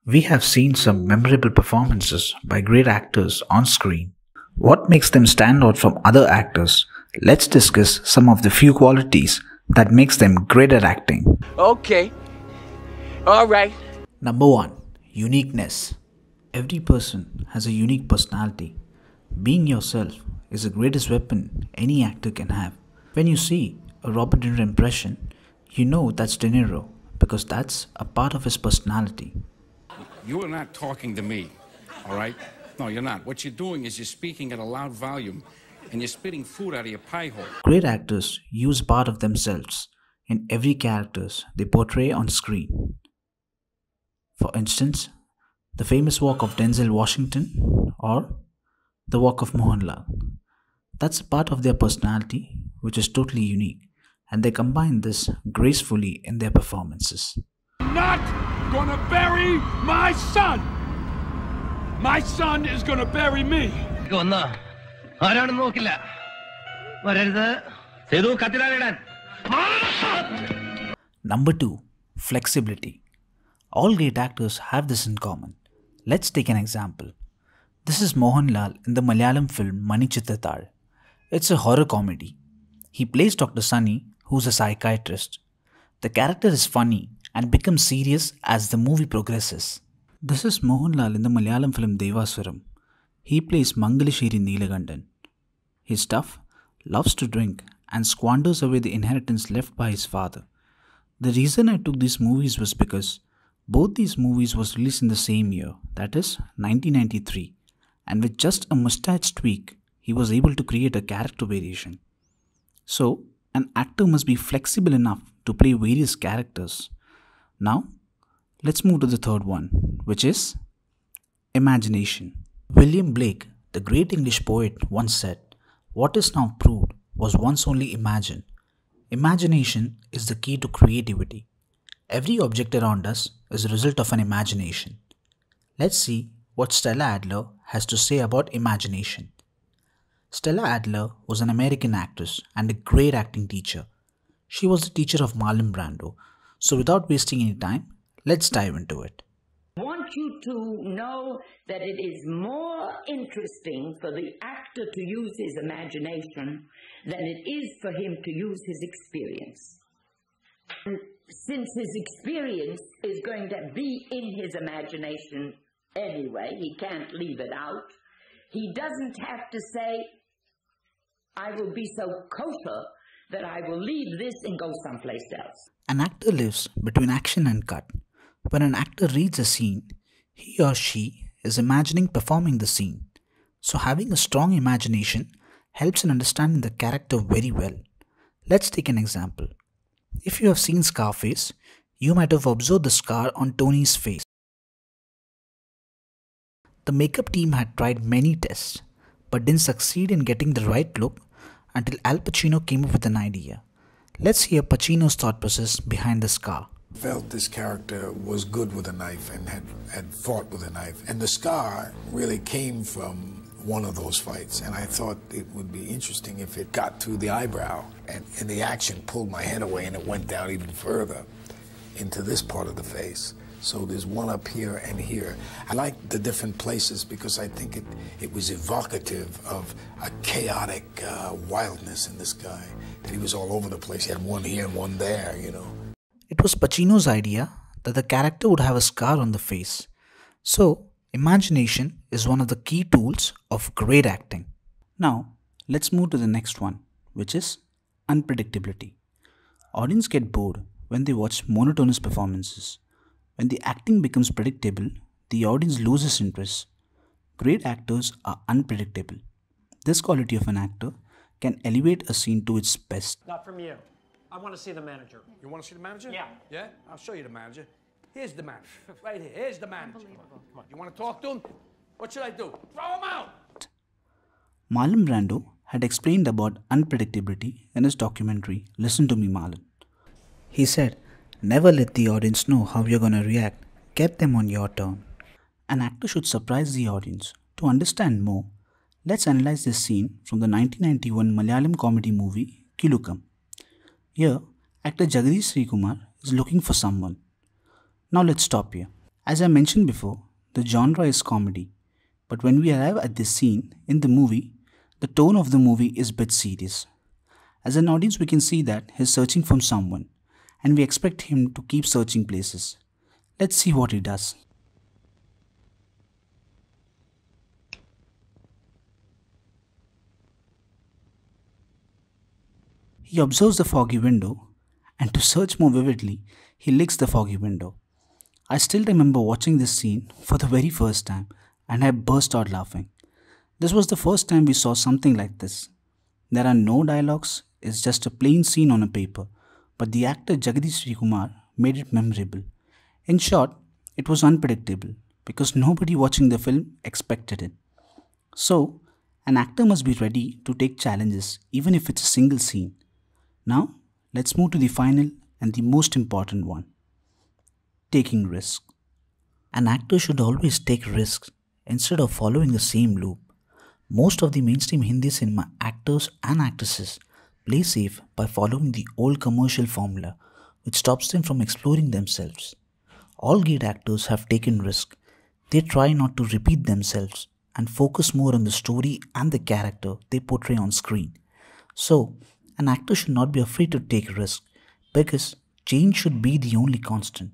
We have seen some memorable performances by great actors on screen. What makes them stand out from other actors? Let's discuss some of the few qualities that makes them great at acting. Okay. All right. Number 1. Uniqueness. Every person has a unique personality. Being yourself is the greatest weapon any actor can have. When you see a Robert De Niro impression, you know that's De Niro because that's a part of his personality. You are not talking to me, all right? No, you're not. What you're doing is you're speaking at a loud volume and you're spitting food out of your pie hole. Great actors use part of themselves in every characters they portray on screen. For instance, the famous walk of Denzel Washington or the walk of Mohanlal. That's a part of their personality which is totally unique, and they combine this gracefully in their performances. Not gonna bury my son. My son is gonna bury me. Number 2. Flexibility. All great actors have this in common. Let's take an example. This is Mohanlal in the Malayalam film Manichitrathal. It's a horror comedy. He plays Dr. Sunny, who's a psychiatrist. The character is funny and becomes serious as the movie progresses. This is Mohanlal in the Malayalam film Devasuram. He plays Mangalashiri Neelagandan. He's tough, loves to drink, and squanders away the inheritance left by his father. The reason I took these movies was because both these movies was released in the same year, that is 1993, and with just a mustache tweak, he was able to create a character variation. So, an actor must be flexible enough to play various characters. Now, let's move to the third one, which is imagination. William Blake, the great English poet, once said, "What is now proved was once only imagined." Imagination is the key to creativity. Every object around us is a result of an imagination. Let's see what Stella Adler has to say about imagination. Stella Adler was an American actress and a great acting teacher. She was the teacher of Marlon Brando. So without wasting any time, let's dive into it. I want you to know that it is more interesting for the actor to use his imagination than it is for him to use his experience. And since his experience is going to be in his imagination anyway, he can't leave it out, he doesn't have to say, I will be so kosher that I will leave this and go someplace else. An actor lives between action and cut. When an actor reads a scene, he or she is imagining performing the scene. So having a strong imagination helps in understanding the character very well. Let's take an example. If you have seen Scarface, you might have observed the scar on Tony's face. The makeup team had tried many tests, but didn't succeed in getting the right look until Al Pacino came up with an idea. Let's hear Pacino's thought process behind the scar. Felt this character was good with a knife and had fought with a knife. And the scar really came from one of those fights. And I thought it would be interesting if it got through the eyebrow. And the action pulled my head away and it went down even further into this part of the face. So there's one up here and here. I like the different places because I think it was evocative of a chaotic wildness in this guy. That he was all over the place. He had one here and one there, you know. It was Pacino's idea that the character would have a scar on the face. So, imagination is one of the key tools of great acting. Now, let's move to the next one, which is unpredictability. Audience get bored when they watch monotonous performances. When the acting becomes predictable, the audience loses interest. Great actors are unpredictable. This quality of an actor can elevate a scene to its best. Not from you. I want to see the manager. You want to see the manager? Yeah. Yeah? I'll show you the manager. Here's the manager. Right here. Here's the manager. Come on. You want to talk to him? What should I do? Throw him out! Marlon Brando had explained about unpredictability in his documentary, Listen to Me, Marlon. He said, never let the audience know how you're going to react. Get them on your turn. An actor should surprise the audience. To understand more, let's analyze this scene from the 1991 Malayalam comedy movie, Kilukam. Here, actor Jagadish Srikumar is looking for someone. Now let's stop here. As I mentioned before, the genre is comedy, but when we arrive at this scene in the movie, the tone of the movie is a bit serious. As an audience, we can see that he's searching for someone, and we expect him to keep searching places. Let's see what he does. He observes the foggy window, and to search more vividly, he licks the foggy window. I still remember watching this scene for the very first time, and I burst out laughing. This was the first time we saw something like this. There are no dialogues, it's just a plain scene on a paper, but the actor Jagadish Srikumar made it memorable. In short, it was unpredictable because nobody watching the film expected it. So, an actor must be ready to take challenges even if it's a single scene. Now, let's move to the final and the most important one. Taking risks. An actor should always take risks instead of following the same loop. Most of the mainstream Hindi cinema actors and actresses play safe by following the old commercial formula, which stops them from exploring themselves. All great actors have taken risks. They try not to repeat themselves and focus more on the story and the character they portray on screen. So, an actor should not be afraid to take risks because change should be the only constant.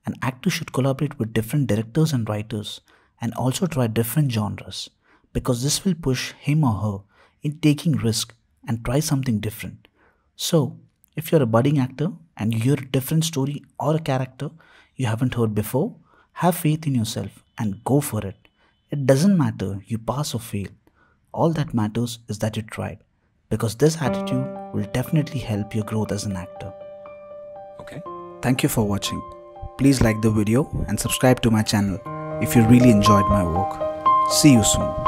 An actor should collaborate with different directors and writers and also try different genres because this will push him or her in taking risks and try something different. So, if you're a budding actor and you hear a different story or a character you haven't heard before, have faith in yourself and go for it. It doesn't matter you pass or fail. All that matters is that you tried, because this attitude will definitely help your growth as an actor. Okay. Thank you for watching. Please like the video and subscribe to my channel if you really enjoyed my work. See you soon.